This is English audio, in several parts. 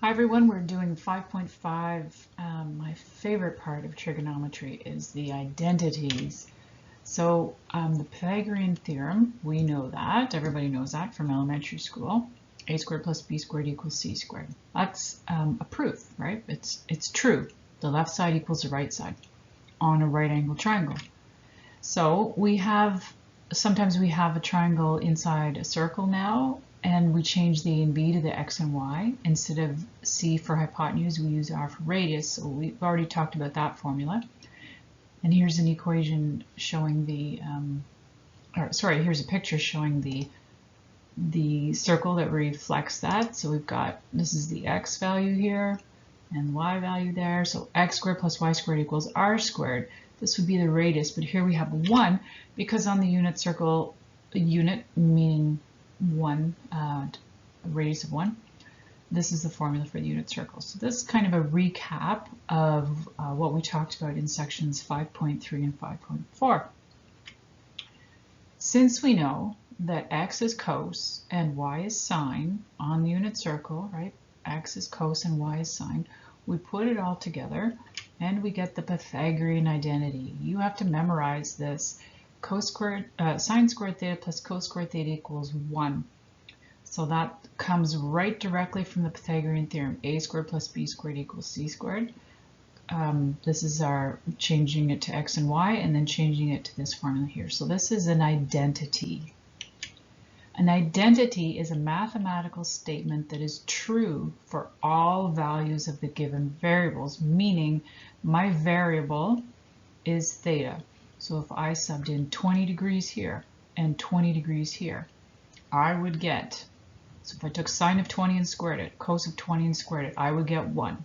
Hi everyone, we're doing 5.5. My favorite part of trigonometry is the identities. So the Pythagorean theorem, we know that, everybody knows that from elementary school. A squared plus b squared equals c squared. That's a proof, right? It's true. The left side equals the right side on a right angle triangle. So sometimes we have a triangle inside a circle now, and we change the A and B to the X and Y. Instead of C for hypotenuse, we use R for radius. So we've already talked about that formula. And here's an equation showing here's a picture showing the circle that reflects that. So we've got, this is the X value here and Y value there. So X squared plus Y squared equals R squared. This would be the radius, but here we have 1 because on the unit circle, a unit meaning 1, a radius of 1, this is the formula for the unit circle. So this is kind of a recap of what we talked about in sections 5.3 and 5.4. Since we know that X is cos and Y is sine on the unit circle, right? X is cos and Y is sine. We put it all together and we get the Pythagorean identity. You have to memorize this. Sine squared theta plus cos squared theta equals 1. So that comes right directly from the Pythagorean theorem. A squared plus b squared equals c squared. This is our changing it to x and y and then changing it to this formula here. So this is an identity. An identity is a mathematical statement that is true for all values of the given variables, meaning my variable is theta. So if I subbed in 20 degrees here and 20 degrees here, I would get, so if I took sine of 20 and squared it, cos of 20 and squared it, I would get 1.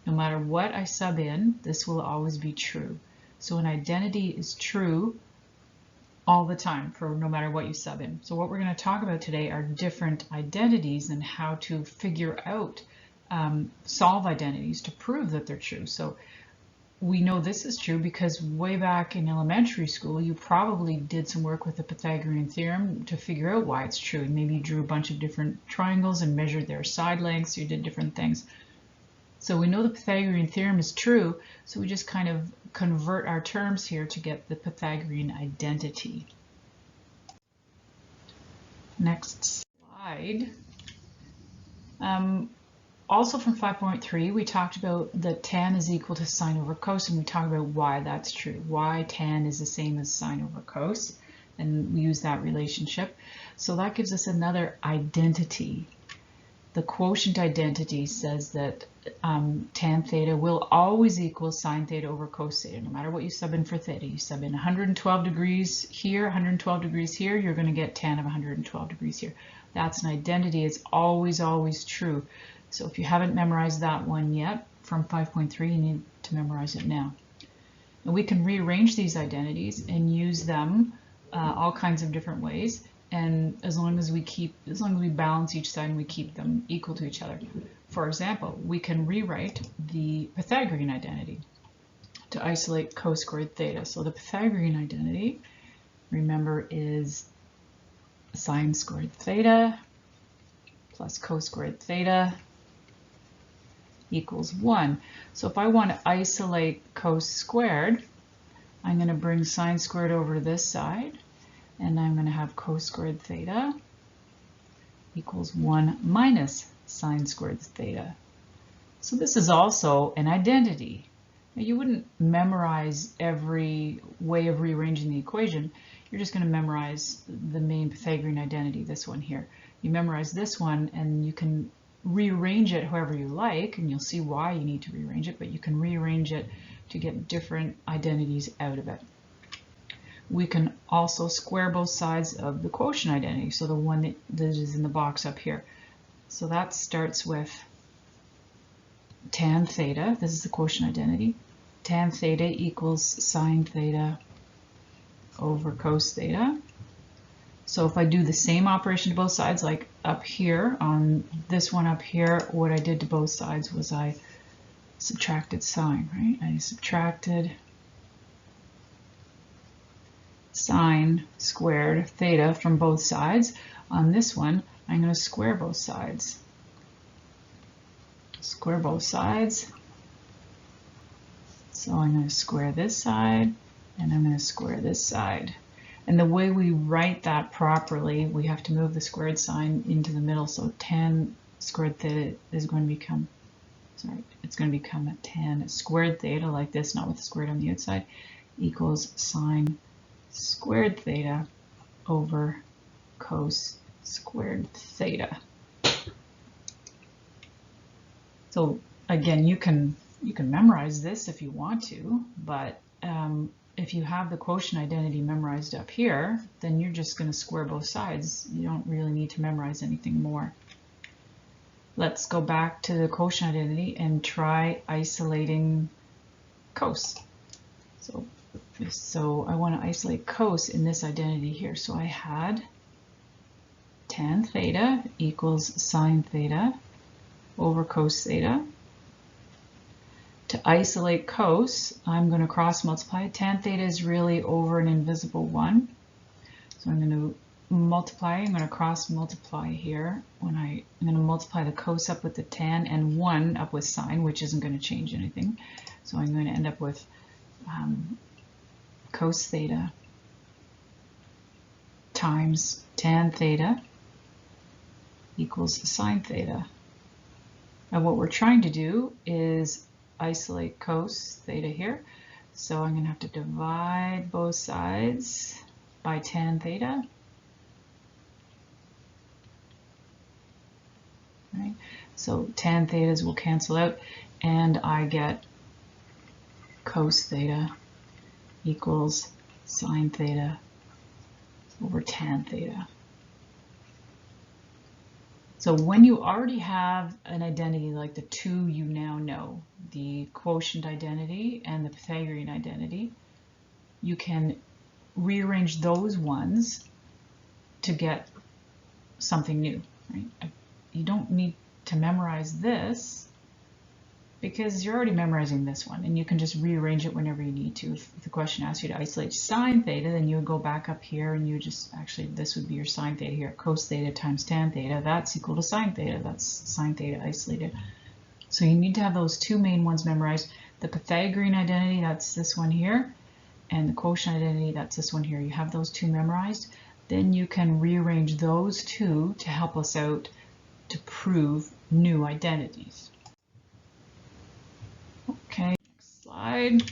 No matter what I sub in, this will always be true. So an identity is true all the time for no matter what you sub in. So what we're going to talk about today are different identities and how to figure out, solve identities to prove that they're true. So we know this is true because way back in elementary school, you probably did some work with the Pythagorean theorem to figure out why it's true. Maybe you drew a bunch of different triangles and measured their side lengths. You did different things. So we know the Pythagorean theorem is true, so we just kind of convert our terms here to get the Pythagorean identity. Next slide. Also from 5.3, we talked about that tan is equal to sine over cos, and we talked about why that's true. Why tan is the same as sine over cos, and we use that relationship. So that gives us another identity. The quotient identity says that tan theta will always equal sine theta over cos theta, no matter what you sub in for theta. You sub in 112 degrees here, 112 degrees here, you're going to get tan of 112 degrees here. That's an identity. It's always, always true. So if you haven't memorized that one yet from 5.3, you need to memorize it now. And we can rearrange these identities and use them all kinds of different ways. And as long as we balance each side and we keep them equal to each other. For example, we can rewrite the Pythagorean identity to isolate cos squared theta. So the Pythagorean identity, remember, is sine squared theta plus cos squared theta equals 1. So if I want to isolate cos squared, I'm going to bring sine squared over to this side. And I'm going to have cos squared theta equals 1 minus sine squared theta. So this is also an identity. Now, you wouldn't memorize every way of rearranging the equation. You're just going to memorize the main Pythagorean identity, this one here. You memorize this one and you can rearrange it however you like, and you'll see why you need to rearrange it, but you can rearrange it to get different identities out of it. We can also square both sides of the quotient identity, so the one that is in the box up here. So that starts with tan theta, this is the quotient identity. Tan theta equals sine theta over cos theta. So if I do the same operation to both sides, like up here, on this one up here, what I did to both sides was I subtracted sine, right? I subtracted sine squared theta from both sides. On this one, I'm going to square both sides. square both sides. So I'm going to square this side, and I'm going to square this side. And the way we write that properly, we have to move the squared sign into the middle. So tan squared theta is going to become, it's going to become a tan squared theta like this, not with the squared on the outside, equals sine squared theta over cos squared theta. So again, you can memorize this if you want to, but if you have the quotient identity memorized up here, then you're just going to square both sides. You don't really need to memorize anything more. Let's go back to the quotient identity and try isolating cos. So I want to isolate cos in this identity here. So I had tan theta equals sine theta over cos theta. To isolate cos, I'm going to cross multiply. Tan theta is really over an invisible 1. So I'm going to multiply. I'm going to cross multiply here. I'm going to multiply the cos up with the tan and 1 up with sine, which isn't going to change anything. So I'm going to end up with cos theta times tan theta equals sine theta. And what we're trying to do is isolate cos theta here. So I'm going to have to divide both sides by tan theta. Right? So tan thetas will cancel out, and I get cos theta equals sine theta over tan theta. So when you already have an identity like the two you now know, the quotient identity and the Pythagorean identity, you can rearrange those ones to get something new. Right? You don't need to memorize this because you're already memorizing this one, and you can just rearrange it whenever you need to. If the question asks you to isolate sine theta, then you would go back up here and you just, actually this would be your sine theta here, cos theta times tan theta, that's equal to sine theta, that's sine theta isolated. So you need to have those two main ones memorized. The Pythagorean identity, that's this one here, and the quotient identity, that's this one here. You have those two memorized, then you can rearrange those two to help us out to prove new identities. Okay, next slide.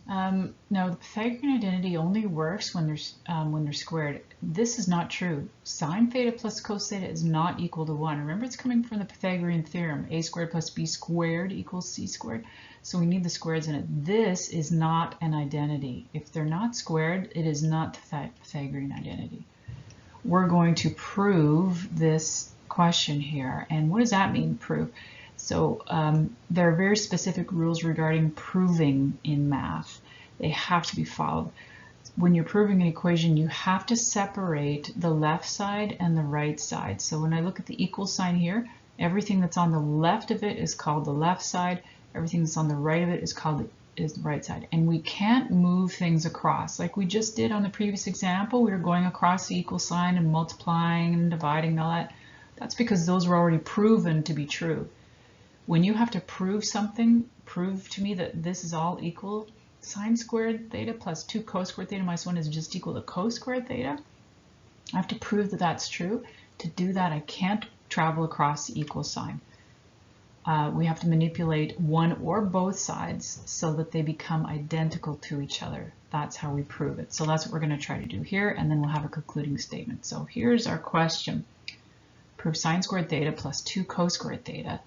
Now the Pythagorean identity only works when they're squared. This is not true. Sine theta plus cos theta is not equal to 1. Remember, it's coming from the Pythagorean theorem. A squared plus b squared equals c squared. So we need the squares in it. This is not an identity. If they're not squared, it is not the Pythagorean identity. We're going to prove this question here. And what does that mean, prove? So there are very specific rules regarding proving in math. They have to be followed. When you're proving an equation, you have to separate the left side and the right side. So when I look at the equal sign here, everything that's on the left of it is called the left side. Everything that's on the right of it is called the right side. And we can't move things across. Like we just did on the previous example, we were going across the equal sign and multiplying and dividing and all that. That's because those were already proven to be true. When you have to prove something, prove to me that this is all equal, sine squared theta plus 2 cos squared theta minus 1 is just equal to cos squared theta. I have to prove that that's true. To do that, I can't travel across the equal sign. We have to manipulate one or both sides so that they become identical to each other. That's how we prove it. So that's what we're going to try to do here, and then we'll have a concluding statement. So here's our question. Prove sine squared theta plus 2 cos squared theta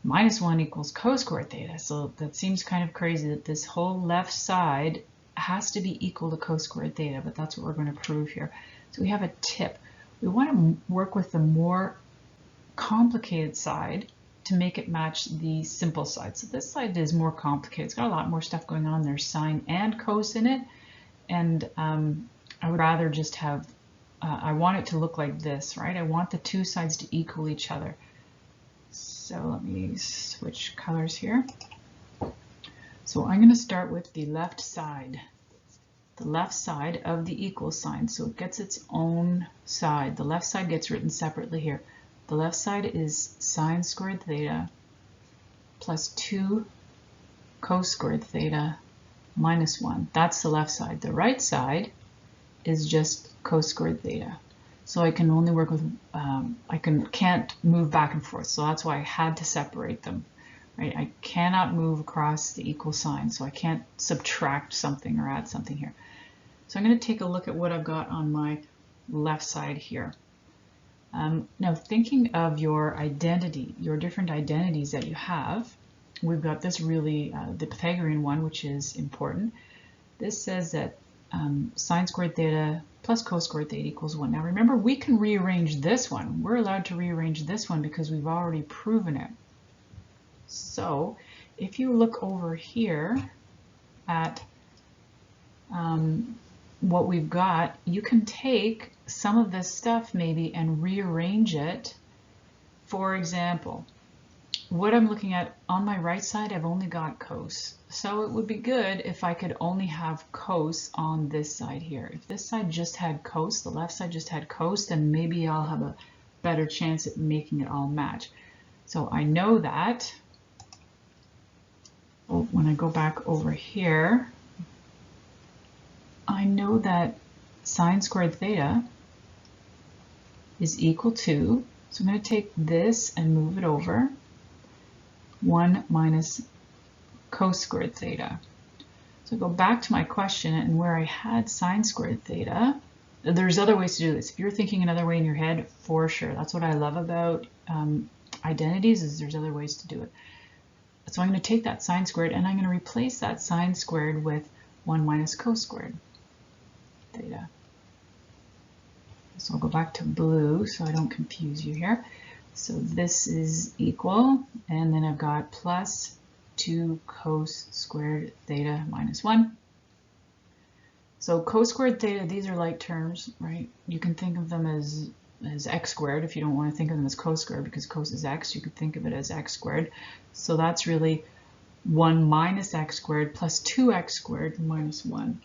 minus 1 equals cos squared theta. So that seems kind of crazy that this whole left side has to be equal to cos squared theta, but that's what we're going to prove here. So we have a tip. We want to work with the more complicated side to make it match the simple side. So this side is more complicated. It's got a lot more stuff going on. There's sine and cos in it. And I would rather just have, I want it to look like this, right? I want the two sides to equal each other. So let me switch colors here. So I'm going to start with the left side of the equal sign. So it gets its own side. The left side gets written separately here. The left side is sine squared theta plus 2 cos squared theta minus 1. That's the left side. The right side is just cos squared theta. So I can only work with, can't move back and forth. So that's why I had to separate them, right? I cannot move across the equal sign. So I can't subtract something or add something here. So I'm going to take a look at what I've got on my left side here. Now thinking of your identity, your different identities that you have, we've got this really, the Pythagorean one, which is important. This says that sine squared theta plus cos squared theta equals 1. Now remember, we can rearrange this one. We're allowed to rearrange this one because we've already proven it. So if you look over here at what we've got, you can take some of this stuff maybe and rearrange it. For example, what I'm looking at on my right side, I've only got cos. So it would be good if I could only have cos on this side here. If this side just had cos, the left side just had cos, then maybe I'll have a better chance at making it all match. So I know that. Oh, when I go back over here, I know that sine squared theta is equal to, so I'm going to take this and move it over, 1 minus cos squared theta. So go back to my question, and where I had sine squared theta, there's other ways to do this. If you're thinking another way in your head, for sure. That's what I love about identities, is there's other ways to do it. So I'm going to take that sine squared and I'm going to replace that sine squared with 1 minus cos squared theta. So I'll go back to blue so I don't confuse you here. So this is equal, and then I've got plus 2 cos squared theta minus 1. So cos squared theta, these are like terms, right? You can think of them as x squared if you don't want to think of them as cos squared, because cos is x, you could think of it as x squared. So that's really 1 minus x squared plus 2x squared minus 1.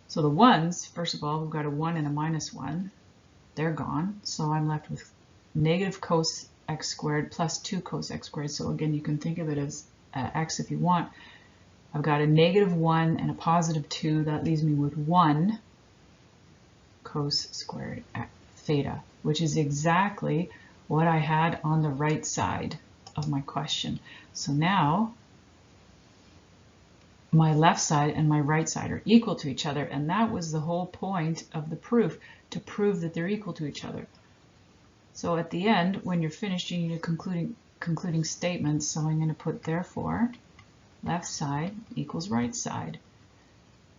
So the ones, first of all, we've got a 1 and a minus 1. They're gone. So I'm left with negative cos x squared plus 2 cos x squared. So again, you can think of it as x if you want. I've got a negative 1 and a positive 2. That leaves me with 1 cos squared theta, which is exactly what I had on the right side of my question. So now my left side and my right side are equal to each other, and that was the whole point of the proof, to prove that they're equal to each other. So at the end, when you're finished, you need a concluding statement. So I'm going to put therefore left side equals right side.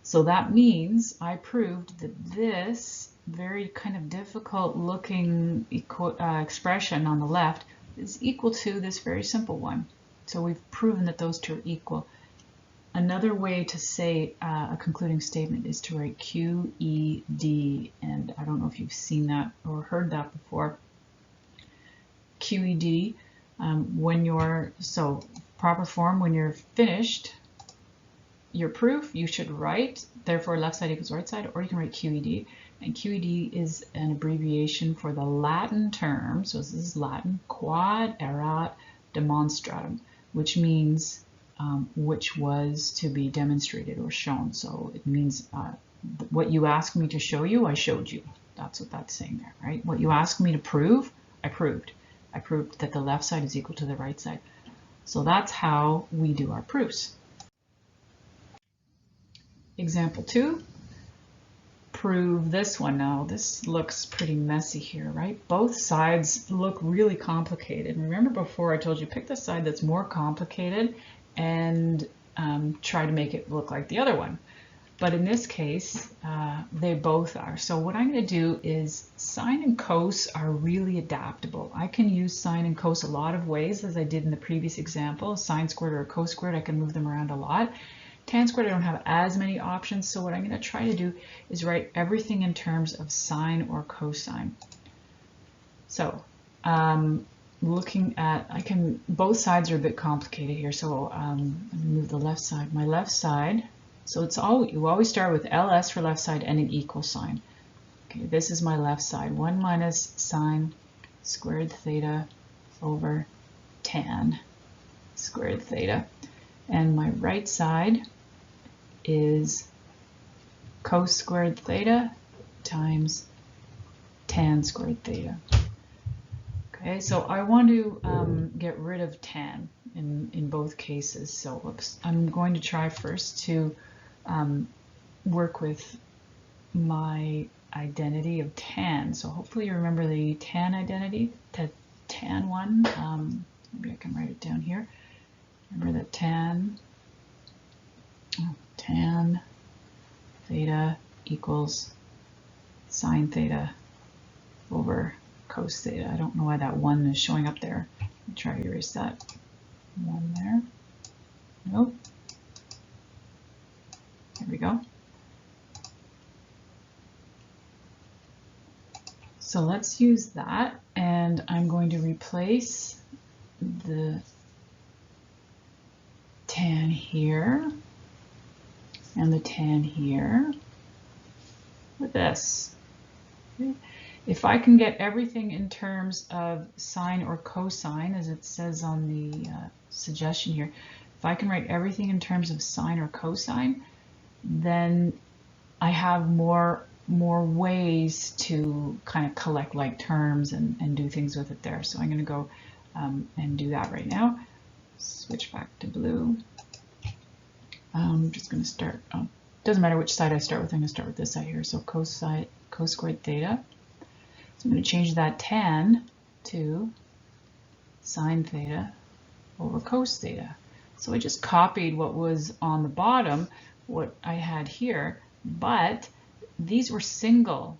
So that means I proved that this very kind of difficult looking expression on the left is equal to this very simple one. So we've proven that those two are equal. Another way to say a concluding statement is to write QED, and I don't know if you've seen that or heard that before. QED, proper form, when you're finished your proof, you should write therefore left side equals right side, or you can write QED. And QED is an abbreviation for the Latin term, so this is Latin, quod erat demonstratum, which means which was to be demonstrated or shown. So it means what you asked me to show you, I showed you. That's what that's saying there, right? What you asked me to prove, I proved. I proved that the left side is equal to the right side. So that's how we do our proofs. Example 2, prove this one. Now this looks pretty messy here, right? Both sides look really complicated. Remember before I told you, pick the side that's more complicated and try to make it look like the other one. But in this case, they both are. So what I'm going to do is sine and cos are really adaptable. I can use sine and cos a lot of ways, as I did in the previous example. Sine squared or cos squared, I can move them around a lot. Tan squared, I don't have as many options. So what I'm going to try to do is write everything in terms of sine or cosine. So looking at, both sides are a bit complicated here. So let me move the left side. My left side, so you always start with ls for left side and an equal sign. Okay, this is my left side. 1 minus sine squared theta over tan. squared theta. And my right side is cos squared theta times tan squared theta. Okay, so I want to get rid of tan in both cases. So I'm going to try first to work with my identity of tan. So hopefully you remember the tan identity, the tan one. Maybe I can write it down here. Remember that tan theta equals sine theta over cos theta. I don't know why that 1 is showing up there. Let me try to erase that 1 there. Nope. There we go. So let's use that, and I'm going to replace the tan here and the tan here with this. Okay. If I can get everything in terms of sine or cosine, as it says on the suggestion here, if I can write everything in terms of sine or cosine, then I have more ways to kind of collect like terms and do things with it there. So I'm going to go and do that right now. Switch back to blue. I'm just going to start, doesn't matter which side I start with, I'm going to start with this side here. So cos squared theta. So I'm going to change that tan to sine theta over cos theta. So I just copied what was on the bottom, what I had here, but these were single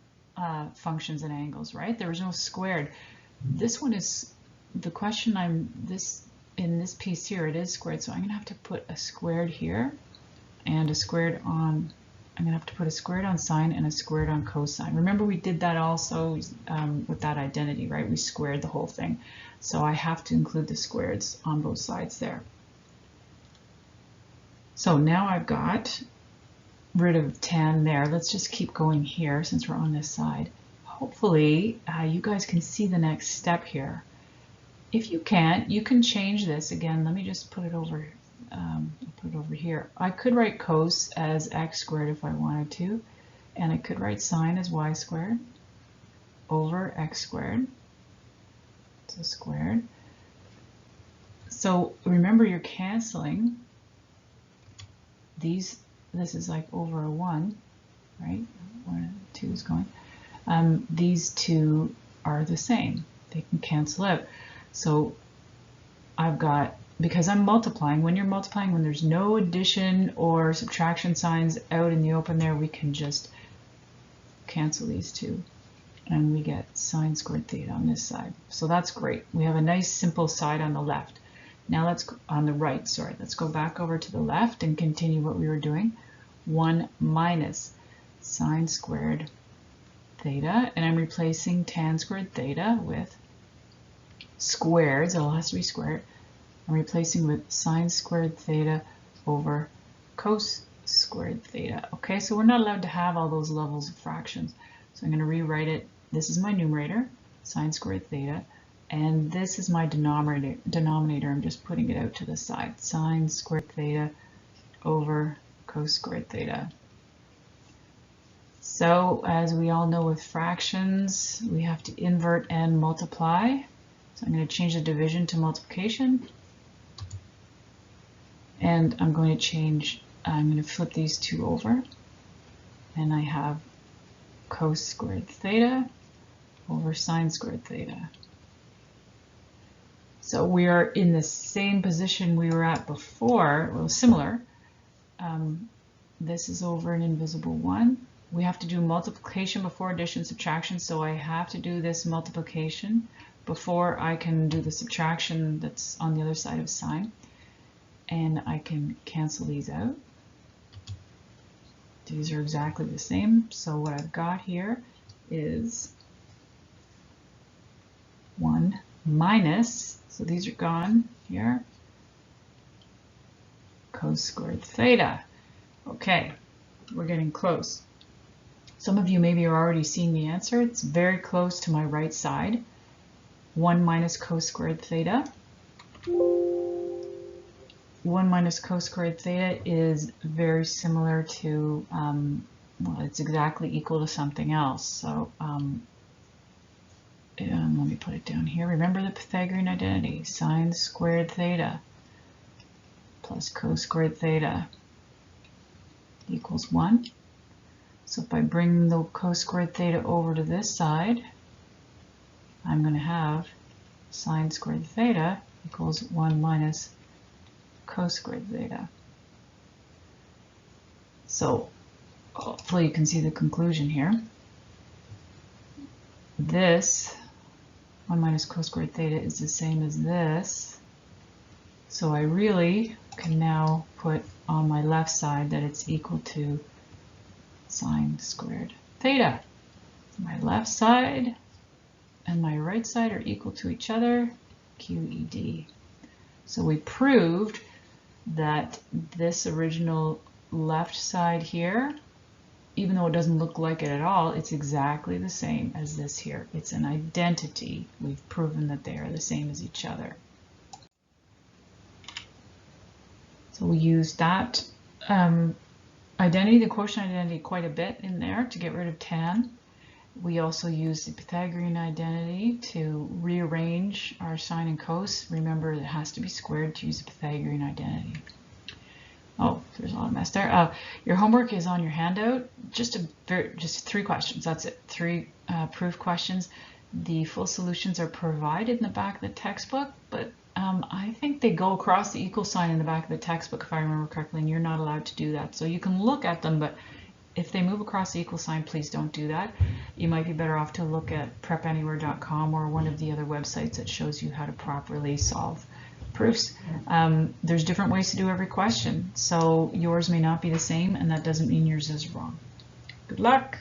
functions and angles, right? There was no squared. This one is the question in this piece here, it is squared, so I'm going to have to put a squared here and a squared on, I'm going to have to put a squared on sine and a squared on cosine. Remember we did that also with that identity, right? We squared the whole thing. So I have to include the squareds on both sides there. So now I've got rid of tan there. Let's just keep going here since we're on this side. Hopefully you guys can see the next step here. If you can't, you can change this again. Let me just put it over here. I could write cos as x squared if I wanted to, and I could write sine as y squared over x squared. So squared. So remember, you're canceling these. This is like over a 1, right? 1 and 2 is going. These two are the same. They can cancel out. So I've got, because I'm multiplying, when you're multiplying, when there's no addition or subtraction signs out in the open there, we can just cancel these two. And we get sine squared theta on this side. So that's great. We have a nice simple side on the left. Now let's go on the right, sorry. Let's go back over to the left and continue what we were doing. 1 minus sine squared theta, and I'm replacing tan squared theta with squares. It all has to be squared. I'm replacing with sine squared theta over cos squared theta. Okay, so we're not allowed to have all those levels of fractions. So I'm going to rewrite it. This is my numerator, sine squared theta, and this is my denominator. I'm just putting it out to the side. Sine squared theta over cos squared theta. So as we all know with fractions, we have to invert and multiply. So I'm going to change the division to multiplication. And I'm going to flip these two over. And I have cos squared theta over sine squared theta. So we are in the same position we were at before, well, similar. This is over an invisible 1. We have to do multiplication before addition, subtraction, so I have to do this multiplication before I can do the subtraction that's on the other side of sine. And I can cancel these out. These are exactly the same. So what I've got here is 1 minus, so these are gone here, cos squared theta. Okay, we're getting close. Some of you maybe are already seeing the answer. It's very close to my right side. 1 minus cos squared theta. 1 minus cos squared theta is very similar to, well, it's exactly equal to something else. So and let me put it down here. Remember the Pythagorean identity, sine squared theta plus cos squared theta equals 1. So if I bring the cos squared theta over to this side, I'm going to have sine squared theta equals 1 minus cos squared theta. So hopefully you can see the conclusion here. This 1 minus cos squared theta is the same as this. So I really can now put on my left side that it's equal to sine squared theta. My left side and my right side are equal to each other, QED. So we proved that this original left side here, even though it doesn't look like it at all, it's exactly the same as this here. It's an identity. We've proven that they are the same as each other. So we use that identity, the quotient identity, quite a bit in there to get rid of tan. We also use the Pythagorean identity to rearrange our sine and cos. Remember, it has to be squared to use the Pythagorean identity. Oh, there's a lot of mess there. Your homework is on your handout. Just 3 questions. That's it. 3 proof questions. The full solutions are provided in the back of the textbook, but I think they go across the equal sign in the back of the textbook, if I remember correctly, and you're not allowed to do that. So you can look at them, but if they move across the equal sign, please don't do that. You might be better off to look at prepanywhere.com or one of the other websites that shows you how to properly solve proofs. There's different ways to do every question, so yours may not be the same, and that doesn't mean yours is wrong. Good luck.